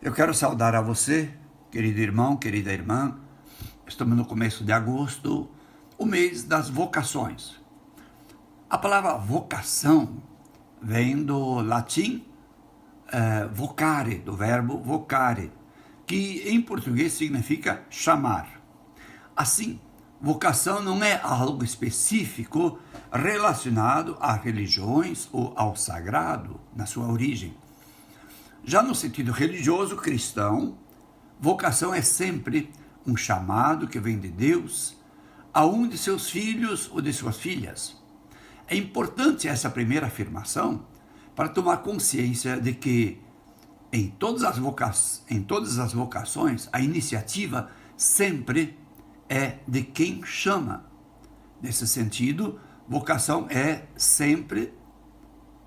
Eu quero saudar a você, querido irmão, querida irmã. Estamos no começo de agosto, o mês das vocações. A palavra vocação vem do latim vocare, do verbo vocare, que em português significa chamar. Assim, vocação não é algo específico relacionado a religiões ou ao sagrado na sua origem. Já no sentido religioso cristão, vocação é sempre um chamado que vem de Deus a um de seus filhos ou de suas filhas. É importante essa primeira afirmação para tomar consciência de que em todas as vocações a iniciativa sempre é de quem chama. Nesse sentido, vocação é sempre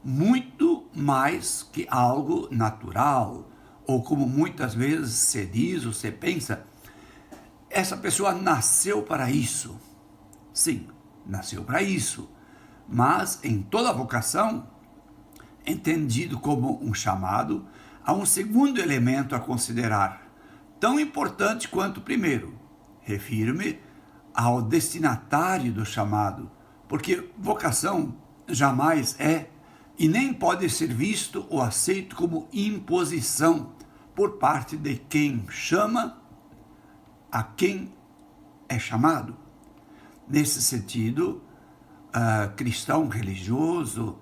muito mais que algo natural, ou como muitas vezes se diz ou se pensa, essa pessoa nasceu para isso. Sim, nasceu para isso, mas em toda vocação, entendido como um chamado, há um segundo elemento a considerar, tão importante quanto o primeiro. Refiro-me ao destinatário do chamado, porque vocação jamais é e nem pode ser visto ou aceito como imposição por parte de quem chama a quem é chamado. Nesse sentido, cristão religioso,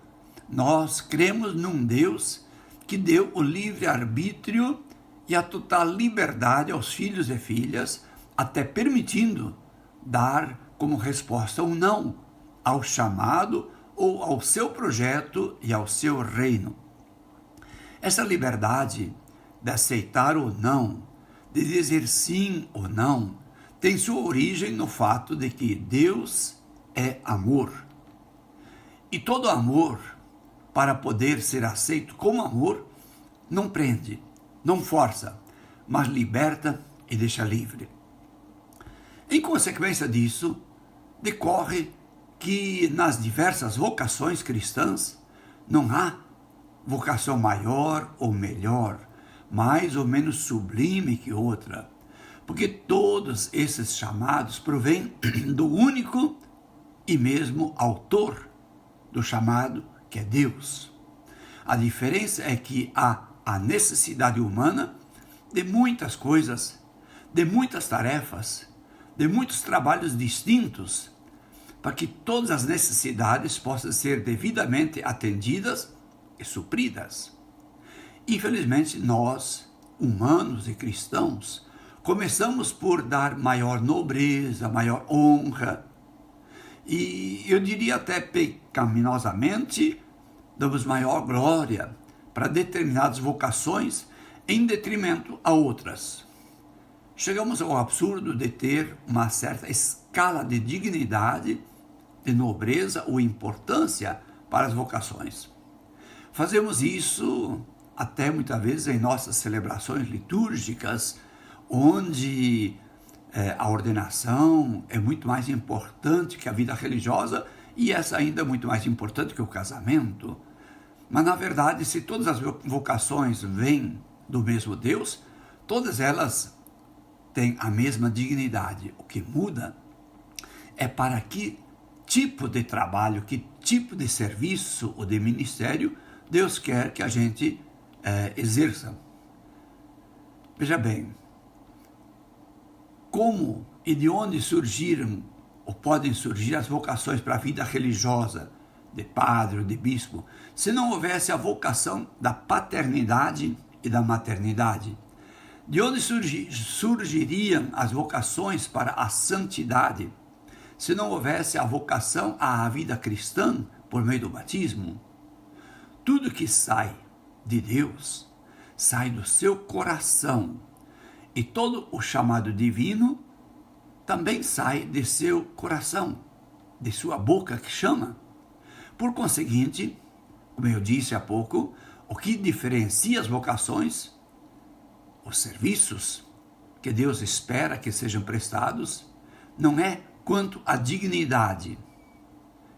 nós cremos num Deus que deu o livre-arbítrio e a total liberdade aos filhos e filhas, até permitindo dar como resposta um não ao chamado ou ao seu projeto e ao seu reino. Essa liberdade de aceitar ou não, de dizer sim ou não, tem sua origem no fato de que Deus é amor. E todo amor, para poder ser aceito como amor, não prende, não força, mas liberta e deixa livre. Em consequência disso, decorre que nas diversas vocações cristãs não há vocação maior ou melhor, mais ou menos sublime que outra, porque todos esses chamados provêm do único e mesmo autor do chamado, que é Deus. A diferença é que há a necessidade humana de muitas coisas, de muitas tarefas, de muitos trabalhos distintos, para que todas as necessidades possam ser devidamente atendidas e supridas. Infelizmente, nós, humanos e cristãos, começamos por dar maior nobreza, maior honra, e eu diria até pecaminosamente, damos maior glória para determinadas vocações em detrimento a outras. Chegamos ao absurdo de ter uma certa escala de dignidade, de nobreza ou importância para as vocações. Fazemos isso até muitas vezes em nossas celebrações litúrgicas, onde a ordenação é muito mais importante que a vida religiosa e essa ainda é muito mais importante que o casamento. Mas, na verdade, se todas as vocações vêm do mesmo Deus, todas elas têm a mesma dignidade. O que muda é para que tipo de trabalho, que tipo de serviço ou de ministério Deus quer que a gente exerça. Veja bem, como e de onde surgiram ou podem surgir as vocações para a vida religiosa, de padre ou de bispo, se não houvesse a vocação da paternidade e da maternidade? De onde surgiriam as vocações para a santidade, se não houvesse a vocação à vida cristã por meio do batismo? Tudo que sai de Deus sai do seu coração, e todo o chamado divino também sai de seu coração, de sua boca que chama. Por conseguinte, como eu disse há pouco, o que diferencia as vocações, os serviços que Deus espera que sejam prestados, não é quanto à dignidade,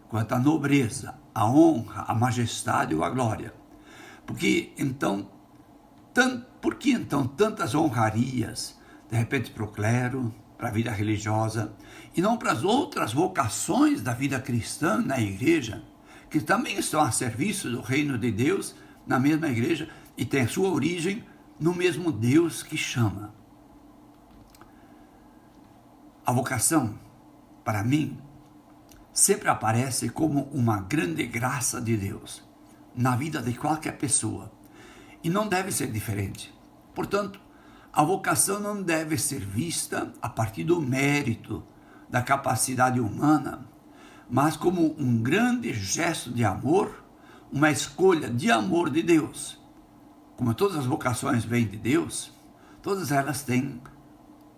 quanto à nobreza, a honra, a majestade ou a glória. Por que então tantas honrarias, de repente, para o clero, para a vida religiosa, e não para as outras vocações da vida cristã na igreja, que também estão a serviço do reino de Deus na mesma igreja e tem a sua origem no mesmo Deus que chama? A vocação, para mim, sempre aparece como uma grande graça de Deus na vida de qualquer pessoa e não deve ser diferente. Portanto, a vocação não deve ser vista a partir do mérito, da capacidade humana, mas como um grande gesto de amor, uma escolha de amor de Deus. Como todas as vocações vêm de Deus, todas elas têm,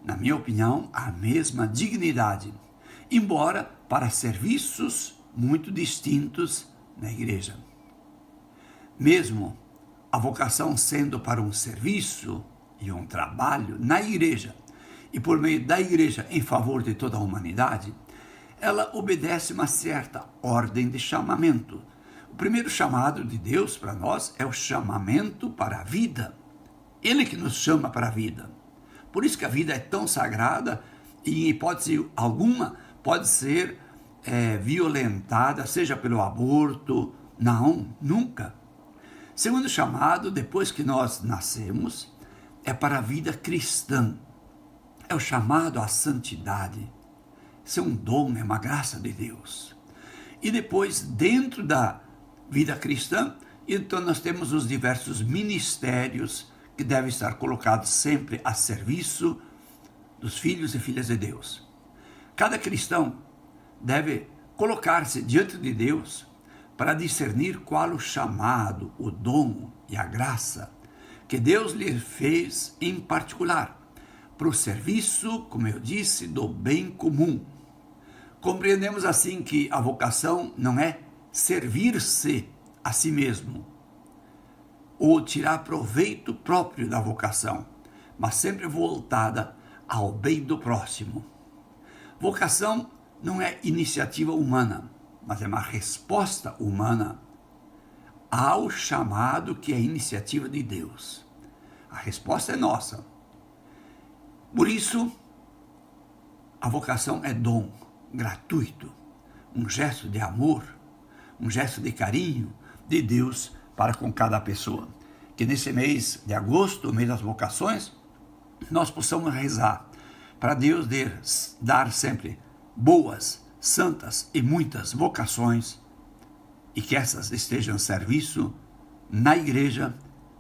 na minha opinião, a mesma dignidade, embora para serviços muito distintos na igreja. Mesmo a vocação sendo para um serviço e um trabalho na igreja, e por meio da igreja em favor de toda a humanidade, ela obedece uma certa ordem de chamamento. O primeiro chamado de Deus para nós é o chamamento para a vida. Ele que nos chama para a vida. Por isso que a vida é tão sagrada e, em hipótese alguma, pode ser violentada, seja pelo aborto. Não, nunca. Segundo chamado, depois que nós nascemos, é para a vida cristã. É o chamado à santidade. Isso é um dom, é uma graça de Deus. E depois, dentro da vida cristã, então nós temos os diversos ministérios que devem estar colocados sempre a serviço dos filhos e filhas de Deus. Cada cristão deve colocar-se diante de Deus para discernir qual o chamado, o dom e a graça que Deus lhe fez em particular para o serviço, como eu disse, do bem comum. Compreendemos assim que a vocação não é servir-se a si mesmo ou tirar proveito próprio da vocação, mas sempre voltada ao bem do próximo. Vocação não é iniciativa humana, mas é uma resposta humana ao chamado que é iniciativa de Deus. A resposta é nossa. Por isso, a vocação é dom gratuito, um gesto de amor, um gesto de carinho de Deus para com cada pessoa. Que nesse mês de agosto, o mês das vocações, nós possamos rezar para Deus dar sempre boas, santas e muitas vocações e que essas estejam a serviço na igreja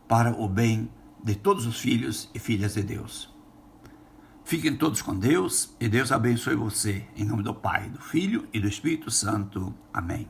para o bem de todos os filhos e filhas de Deus. Fiquem todos com Deus e Deus abençoe você. Em nome do Pai, do Filho e do Espírito Santo. Amém.